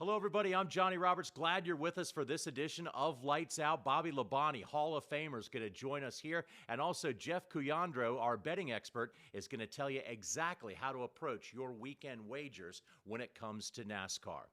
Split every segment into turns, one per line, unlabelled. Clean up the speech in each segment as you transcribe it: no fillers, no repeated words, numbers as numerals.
Hello, everybody. I'm Johnny Roberts. Glad you're with us for this edition of Lights Out. Bobby Labonte, Hall of Famer, is going to join us here. And also, Jeff Coligandro, our betting expert, is going to tell you exactly how to approach your weekend wagers when it comes to NASCAR.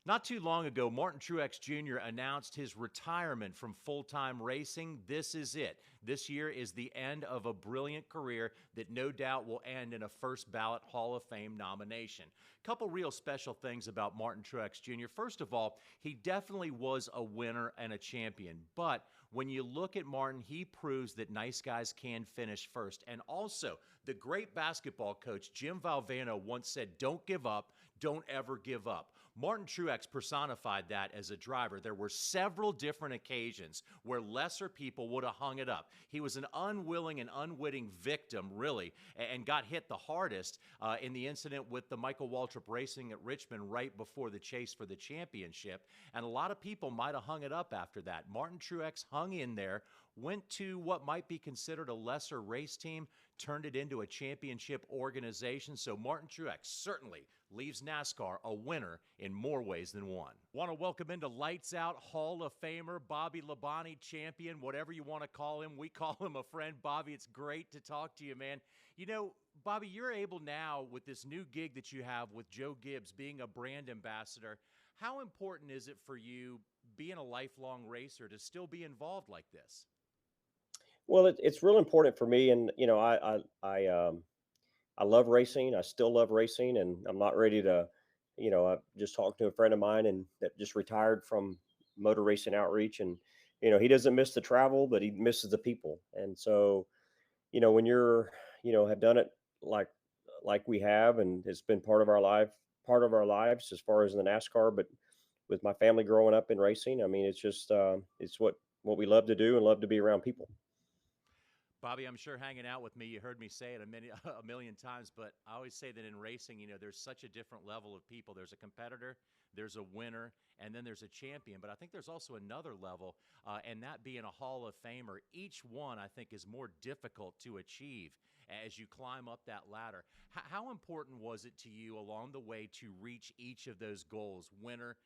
Not too long ago, Martin Truex Jr. announced his retirement from full-time racing. This is it. This year is the end of a brilliant career that no doubt will end in a first ballot Hall of Fame nomination. Couple real special things about Martin Truex Jr. First of all, he definitely was a winner and a champion. But when you look at Martin, he proves that nice guys can finish first. And also, the great basketball coach Jim Valvano once said, "Don't give up. Don't ever give up." Martin Truex personified that as a driver. There were several different occasions where lesser people would have hung it up. He was an unwilling and unwitting victim, really, and got hit the hardest in the incident with the Michael Waltrip Racing at Richmond right before the chase for the championship. And a lot of people might have hung it up after that. Martin Truex hung in there, went to what might be considered a lesser race team, turned it into a championship organization. So Martin Truex certainly leaves NASCAR a winner in more ways than one. Want to welcome into Lights Out Hall of Famer Bobby Labonte, champion, whatever you want to call him. We call him a friend. Bobby, it's great to talk to you, man. You know, Bobby, you're able now with this new gig that you have with Joe Gibbs being a brand ambassador. How important is it for you, being a lifelong racer, to still be involved like this?
Well, it's real important for me, and I love racing. I still love racing, and I'm not ready to, I just talked to a friend of mine and that just retired from motor racing outreach, and he doesn't miss the travel, but he misses the people. And so, when you're, have done it like we have, and it's been part of our lives as far as in the NASCAR, but with my family growing up in racing, I mean, it's just it's what we love to do and love to be around people.
Bobby, I'm sure hanging out with me, you heard me say it a million times, but I always say that in racing, there's such a different level of people. There's a competitor, there's a winner, and then there's a champion. But I think there's also another level, and that being a Hall of Famer. Each one, I think, is more difficult to achieve as you climb up that ladder. How important was it to you along the way to reach each of those goals, winner,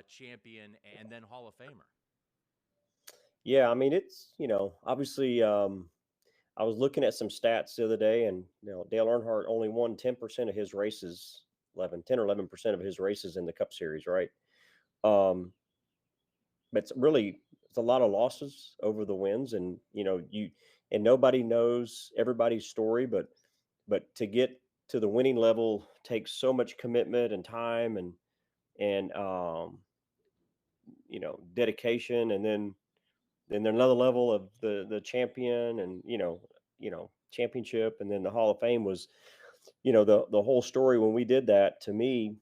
champion, and then Hall of Famer?
Yeah, I mean, it's obviously. I was looking at some stats the other day, and Dale Earnhardt only won 10% of his races, 10 or 11% of his races in the Cup Series, right? Um, but it's a lot of losses over the wins, and nobody knows everybody's story, but to get to the winning level takes so much commitment and time and dedication, and then there's another level of the champion and championship, and then the Hall of Fame was the whole story. When we did that, to me,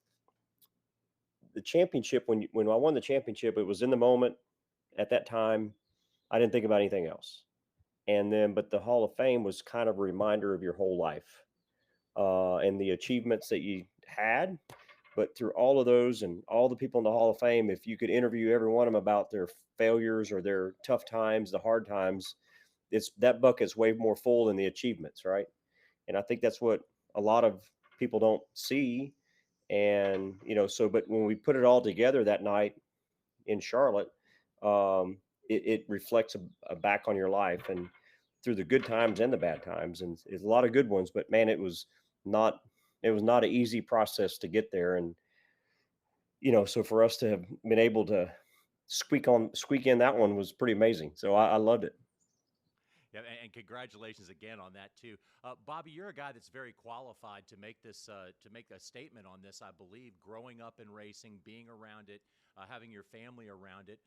the championship, when I won the championship, it was in the moment at that time. I didn't think about anything else. And then, but the Hall of Fame was kind of a reminder of your whole life and the achievements that you had. But through all of those and all the people in the Hall of Fame, if you could interview every one of them about their failures or their tough times, the hard times, it's that bucket's way more full than the achievements, right? And I think that's what a lot of people don't see. And but when we put it all together that night in Charlotte, it reflects back on your life and through the good times and the bad times, and it's a lot of good ones. But man, not it was not an easy process to get there, and so for us to have been able to squeak in that one was pretty amazing. So I loved it.
Yeah, and congratulations again on that too, Bobby. You're a guy that's very qualified to make a statement on this. I believe growing up in racing, being around it, having your family around it.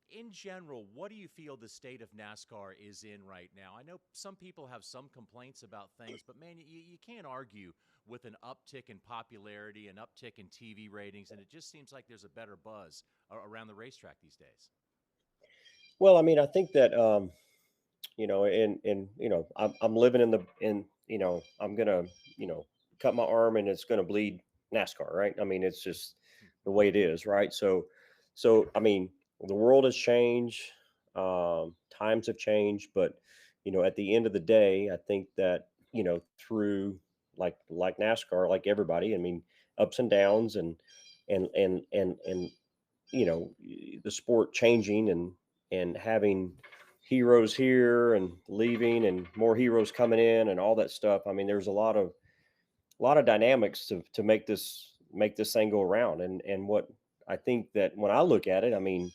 In general, what do you feel the state of NASCAR is in right now? I know some people have some complaints about things, but man, you can't argue with an uptick in popularity, an uptick in TV ratings, and it just seems like there's a better buzz around the racetrack these days.
Well, I mean, I think that and I'm living I'm gonna cut my arm and it's gonna bleed NASCAR, right? I mean, it's just the way it is, right? So I mean, the world has changed, times have changed, but at the end of the day, I think that through like NASCAR, like everybody, I mean, ups and downs, and and the sport changing and having heroes here and leaving and more heroes coming in and all that stuff. I mean, there's a lot of dynamics to make this thing go around. And what I think that when I look at it, I mean,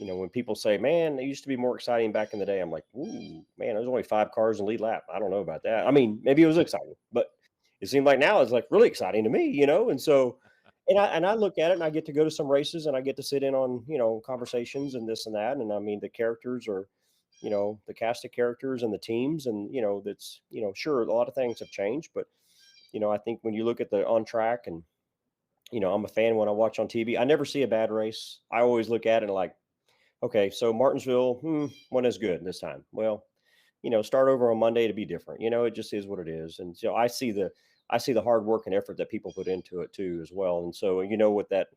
when people say, "Man, it used to be more exciting back in the day," I'm like, "Ooh, man, there's only 5 cars in lead lap. I don't know about that." I mean, maybe it was exciting, but it seemed like now it's like really exciting to me. And so, and I look at it and I get to go to some races and I get to sit in on conversations and this and that. And I mean, the characters are, the cast of characters and the teams, and that's sure a lot of things have changed, but I think when you look at the on track and I'm a fan when I watch on TV. I never see a bad race. I always look at it like, okay, so Martinsville, wasn't as good this time. Well, start over on Monday to be different. It just is what it is. And so I see the hard work and effort that people put into it too as well. And so what that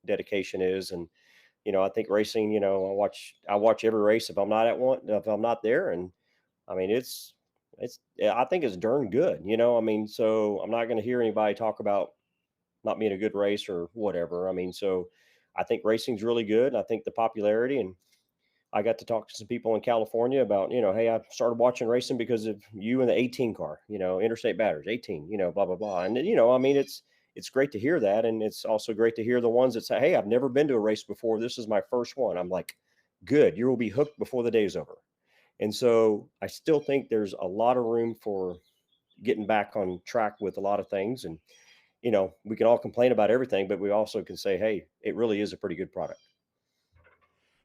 dedication is. And I think racing, I watch every race if I'm not at one, if I'm not there. And I mean yeah, I think it's darn good. I mean, so I'm not going to hear anybody talk about not being a good race or whatever. I mean, so I think racing's really good. And I think the popularity, and I got to talk to some people in California about, hey, I started watching racing because of you and the 18 car, interstate batters, 18, blah, blah, blah. And, I mean, it's great to hear that. And it's also great to hear the ones that say, hey, I've never been to a race before. This is my first one. I'm like, good. You will be hooked before the day is over. And so I still think there's a lot of room for getting back on track with a lot of things. And, we can all complain about everything, but we also can say, hey, it really is a pretty good product.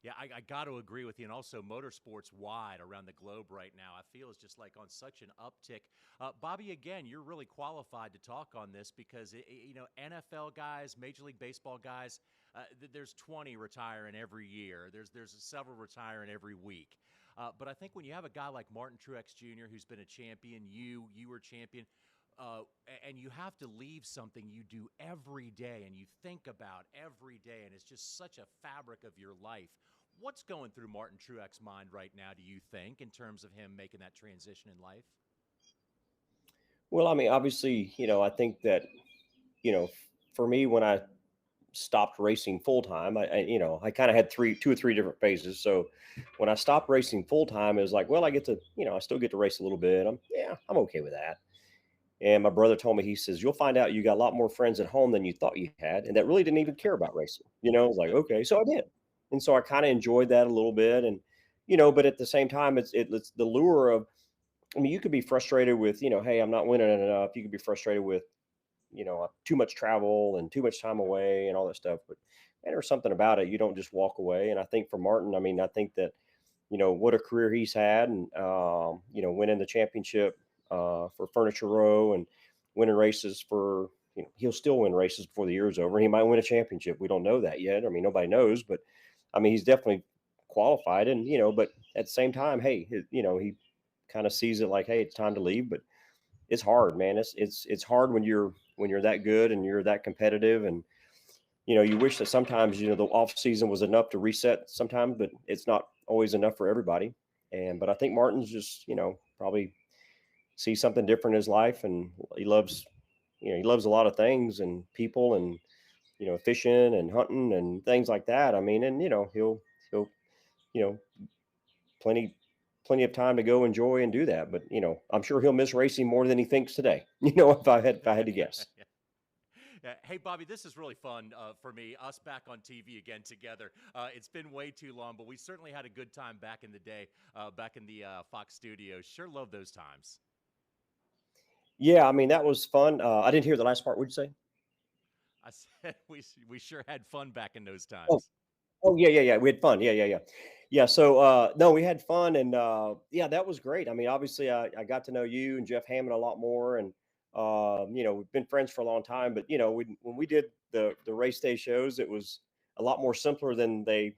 Yeah, I got to agree with you. And also, motorsports wide around the globe right now, I feel is just like on such an uptick. Bobby, again, you're really qualified to talk on this because, NFL guys, Major League Baseball guys, there's 20 retiring every year. There's several retiring every week. But I think when you have a guy like Martin Truex Jr., who's been a champion, you were champion, and you have to leave something you do every day and you think about every day, and it's just such a fabric of your life. What's going through Martin Truex's mind right now, do you think, in terms of him making that transition in life?
Well, I mean, obviously, I think that, for me, when I stopped racing full time, I kind of had 2 or 3 different phases. So when I stopped racing full time, it was like, well, I get to, I still get to race a little bit. I'm okay with that. And my brother told me, he says, you'll find out you got a lot more friends at home than you thought you had, and that really didn't even care about racing. I was like, okay, so I did. And so I kind of enjoyed that a little bit. And, but at the same time, it's the lure of, I mean, you could be frustrated with, hey, I'm not winning enough. You could be frustrated with, too much travel and too much time away and all that stuff. But man, there's something about it. You don't just walk away. And I think for Martin, I mean, I think that, what a career he's had, and, winning the championship for Furniture Row and winning races for, he'll still win races before the year is over. And he might win a championship. We don't know that yet. I mean, nobody knows, but I mean, he's definitely qualified. And, but at the same time, hey, he kind of sees it like, hey, it's time to leave. But it's hard, man. It's hard when you're that good and you're that competitive. And you wish that sometimes the off season was enough to reset sometimes, but it's not always enough for everybody. But I think Martin's just probably sees something different in his life, and he loves a lot of things and people, and fishing and hunting and things like that. I mean, and he'll you know plenty plenty of time to go enjoy and do that. But I'm sure he'll miss racing more than he thinks today. If I had to guess.
Yeah. Hey, Bobby, this is really fun for me, us back on TV again together. It's been way too long, but we certainly had a good time back in the day, back in the Fox studios. Sure love those times.
Yeah, I mean that was fun. I didn't hear the last part. What'd you say?
I said we sure had fun back in those
Oh,
times.
oh yeah, yeah, yeah. We had fun. Yeah, yeah, yeah. Yeah. So no, we had fun, and yeah, that was great. I mean, obviously, I got to know you and Jeff Hammond a lot more, and we've been friends for a long time. But when we did the race day shows, it was a lot more simpler than they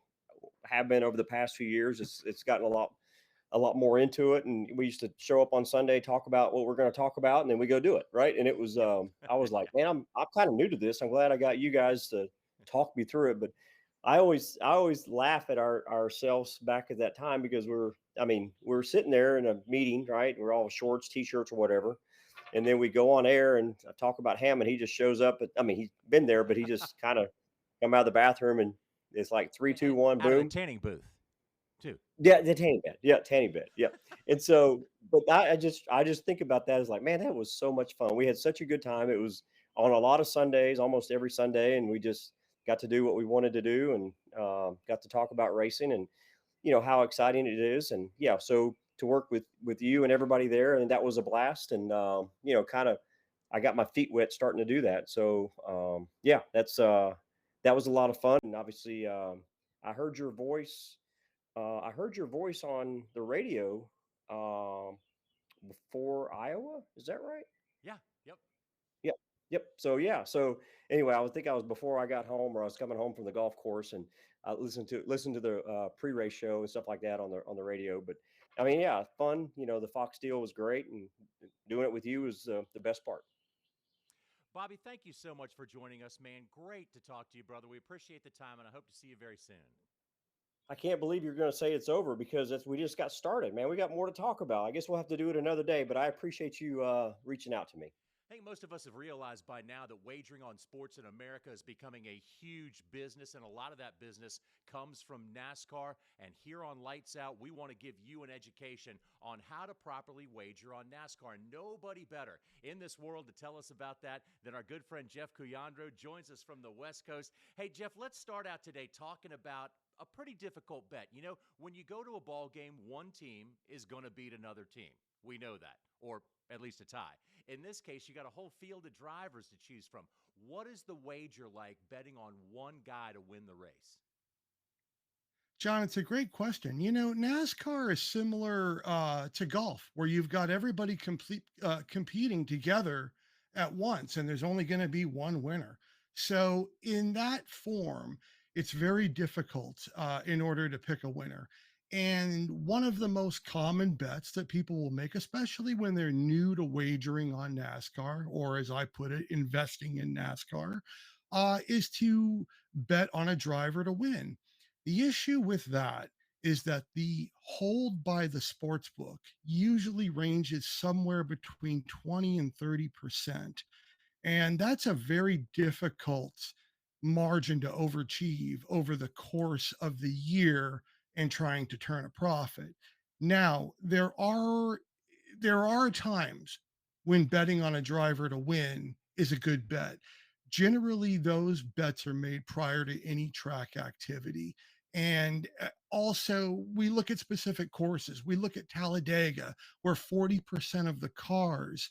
have been over the past few years. It's gotten a lot more into it. And we used to show up on Sunday, talk about what we're going to talk about, and then we go do it. Right. And it was,
Yep.
I was like,
Yeah.
man, I'm kind of new to this. I'm glad I got you guys to talk me through it. But I always laugh at ourselves back at that time because I mean, we're sitting there in a meeting, right? We're all shorts, t-shirts or whatever. and then we go on air and talk about Hammond. He just shows up. I mean, he's been there, but he just kind of come out of the bathroom and it's like three, two, one,
Out of the
boom.
tanning booth, too.
Yeah, the tanning bed. Yeah, tanning bed. Yeah. And so, but I just think about that as like, man, that was so much fun. We had such a good time. It was on a lot of Sundays, almost every Sunday, and we just got to do what we wanted to do, and got to talk about racing and how exciting it is. And yeah, so to work with you and everybody there, and that was a blast. And kind of, I got my feet wet starting to do that. So yeah, that was a lot of fun. And obviously, I heard your voice I heard your voice on the radio um, before Iowa. Is that right?
Yeah. Yep.
Yep. Yep. So yeah. So anyway, I was before I got home, or I was coming home from the golf course, and I listened to the pre-race show and stuff like that on the radio. But I mean, yeah, fun. The Fox deal was great, and doing it with you was the best part.
Bobby, thank you so much for joining us, man. Great to talk to you, brother. We appreciate the time, and I hope to see you very soon.
I can't believe you're going to say it's over because we just got started, man. We got more to talk about. I guess we'll have to do it another day. But I appreciate you reaching out to me.
I think most of us have realized by now that wagering on sports in America is becoming a huge business, and a lot of that business comes from NASCAR. And here on Lights Out, we want to give you an education on how to properly wager on NASCAR. And nobody better in this world to tell us about that than our good friend Jeff Coligandro, joins us from the West Coast. Hey, Jeff, let's start out today talking about a pretty difficult bet. When you go to a ball game, one team is going to beat another team. We know that, or at least a tie. In this case, you got a whole field of drivers to choose from. What is the wager like betting on one guy to win the race?
John, it's a great question. NASCAR is similar to golf, where you've got everybody competing together at once, and there's only going to be one winner. So, in that form, it's very difficult in order to pick a winner. And one of the most common bets that people will make, especially when they're new to wagering on NASCAR, or as I put it, investing in NASCAR, is to bet on a driver to win. The issue with that is that the hold by the sports book usually ranges somewhere between 20 and 30%. And that's a very difficult margin to overachieve over the course of the year and trying to turn a profit. Now, there are times when betting on a driver to win is a good bet. Generally, those bets are made prior to any track activity. And also, we look at specific courses. We look at Talladega, where 40% of the cars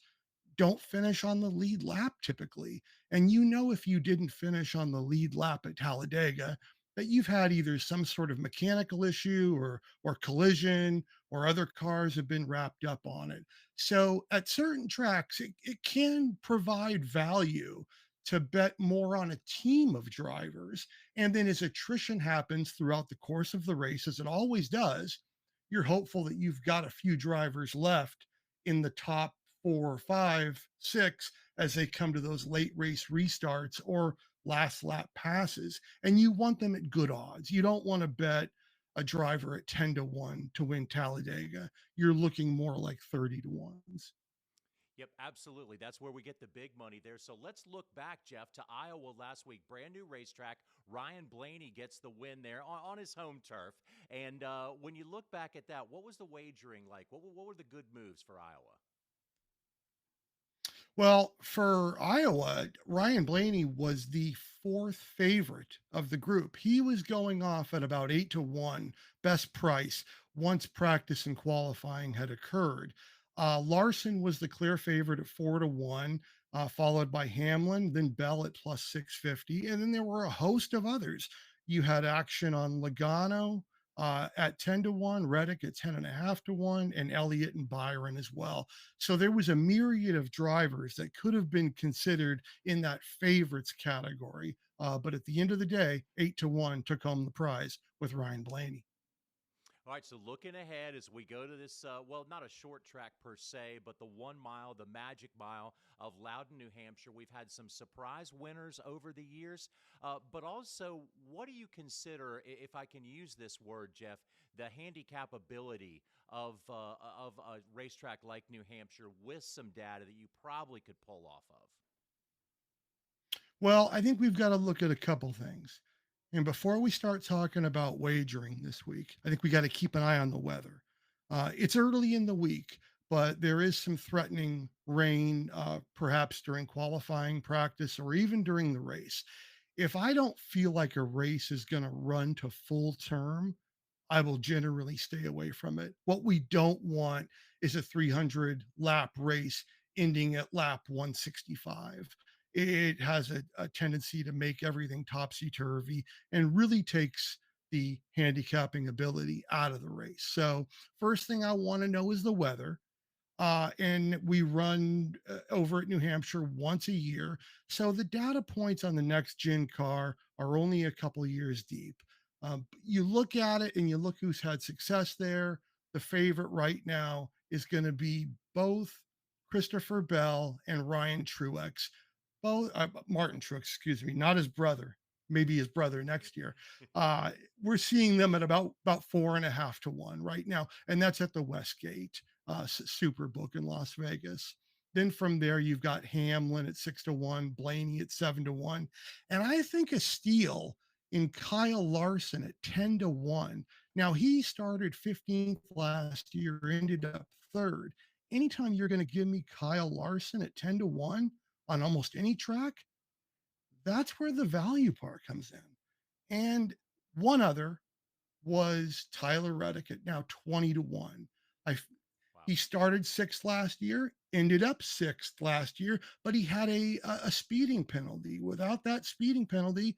don't finish on the lead lap typically. And if you didn't finish on the lead lap at Talladega, that you've had either some sort of mechanical issue or collision, or other cars have been wrapped up on it. So at certain tracks, it can provide value to bet more on a team of drivers. And then as attrition happens throughout the course of the race, as it always does, you're hopeful that you've got a few drivers left in the top 4, 5, 6 as they come to those late race restarts or last lap passes. And you want them at good odds. You don't want to bet a driver at 10 to 1 to win Talladega. You're looking more like 30 to 1s.
Yep, absolutely. That's where we get the big money there. So let's look back, Jeff, to Iowa last week. Brand new racetrack. Ryan Blaney gets the win there on his home turf. And when you look back at that, what was the wagering like? What were the good moves for Iowa?
Well, for Iowa, Ryan Blaney was the fourth favorite of the group. He was going off at about 8 to 1, best price, once practice and qualifying had occurred. Larson was the clear favorite at 4 to 1, followed by Hamlin, then Bell at plus 650. And then there were a host of others. You had action on Logano at 10 to 1, Reddick at 10.5 to 1, and Elliott and Byron as well. So there was a myriad of drivers that could have been considered in that favorites category. But at the end of the day, 8 to 1 took home the prize with Ryan Blaney.
All right, so looking ahead as we go to this, well, not a short track per se, but the 1 mile, the magic mile of Loudon, New Hampshire. We've had some surprise winners over the years, but also, what do you consider, if I can use this word, Jeff, the handicap ability of a racetrack like New Hampshire with some data that you probably could pull off of?
Well, I think we've got to look at a couple things. And before we start talking about wagering this week, I think we got to keep an eye on the weather. It's early in the week, but there is some threatening rain, perhaps during qualifying practice or even during the race. If I don't feel like a race is going to run to full term, I will generally stay away from it. What we don't want is a 300 lap race ending at lap 165. It has a tendency to make everything topsy turvy and really takes the handicapping ability out of the race. So, first thing I want to know is the weather. And we run over at New Hampshire once a year. So the data points on the next gen car are only a couple years deep. You look at it and you look who's had success there. The favorite right now is going to be both Christopher Bell and Ryan Truex. Both Martin Truex, excuse me, not his brother. Maybe his brother next year. Uh, we're seeing them at about 4.5 to 1 right now, and that's at the Westgate Superbook in Las Vegas. Then from there, you've got Hamlin at 6 to 1, Blaney at 7 to 1, and I think a steal in Kyle Larson at 10 to 1. Now he started 15th last year, ended up third. Anytime you're going to give me Kyle Larson at 10 to 1 on almost any track, that's where the value part comes in. And one other was Tyler Reddick at now 20 to 1. I
Wow.
He started sixth last year, ended up sixth last year, but he had a speeding penalty. Without that speeding penalty,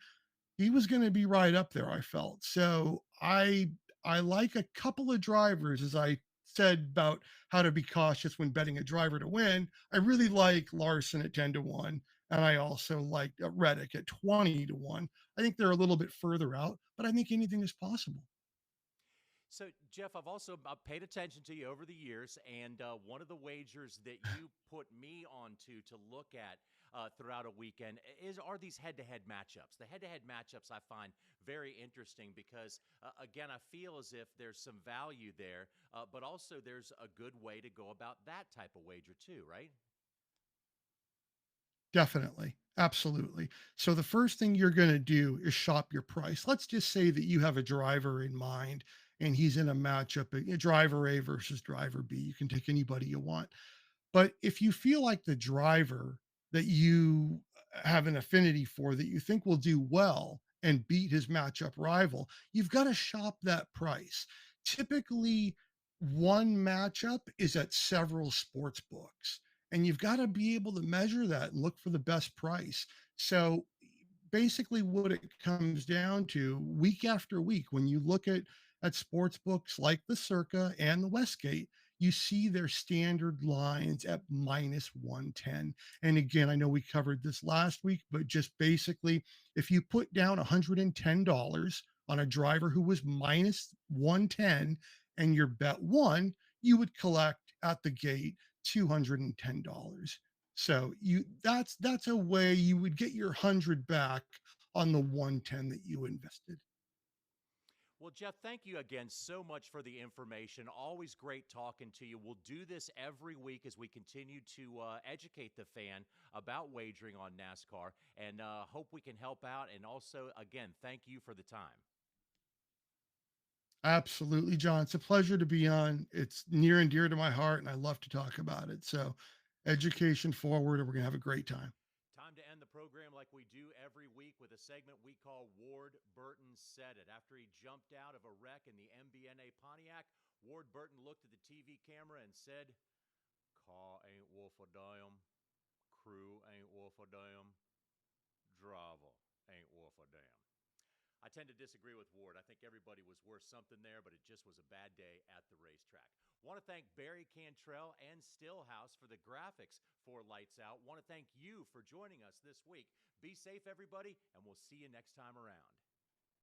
he was going to be right up there, I felt. So I like a couple of drivers, as I said about how to be cautious when betting a driver to win. I really like Larson at 10 to 1, and I also like Reddick at 20 to 1. I think they're a little bit further out, but I think anything is possible.
So, Jeff, I've also paid attention to you over the years, and one of the wagers that you put me onto to look at throughout a weekend are these head-to-head matchups. The head-to-head matchups I find very interesting because, again, I feel as if there's some value there, but also there's a good way to go about that type of wager too, right?
Definitely. Absolutely. So the first thing you're going to do is shop your price. Let's just say that you have a driver in mind and he's in a matchup, driver A versus driver B. You can take anybody you want. But if you feel like the driver that you have an affinity for that you think will do well and beat his matchup rival, you've got to shop that price. Typically, one matchup is at several sports books, and you've got to be able to measure that and look for the best price. So basically what it comes down to week after week when you look at sports books like the Circa and the Westgate, you see their standard lines at minus 110. And again, I know we covered this last week, but just basically, if you put down $110 on a driver who was minus 110 and your bet won, you would collect at the gate $210. So that's a way you would get your 100 back on the 110 that you invested.
Well, Jeff, thank you again so much for the information. Always great talking to you. We'll do this every week as we continue to educate the fan about wagering on NASCAR and hope we can help out. And also, again, thank you for the time.
Absolutely, John. It's a pleasure to be on. It's near and dear to my heart, and I love to talk about it. So, education forward, and we're going to have a great time.
Time to end the program like we do every week with a segment we call Ward Burton Said It. After he jumped out of a wreck in the MBNA Pontiac, Ward Burton looked at the TV camera and said, "Car ain't worth a damn, crew ain't worth a damn, driver ain't worth a damn." I tend to disagree with Ward. I think everybody was worth something there, but it just was a bad day at the racetrack. Want to thank Barry Cantrell and Stillhouse for the graphics for Lights Out. Want to thank you for joining us this week. Be safe, everybody, and we'll see you next time around.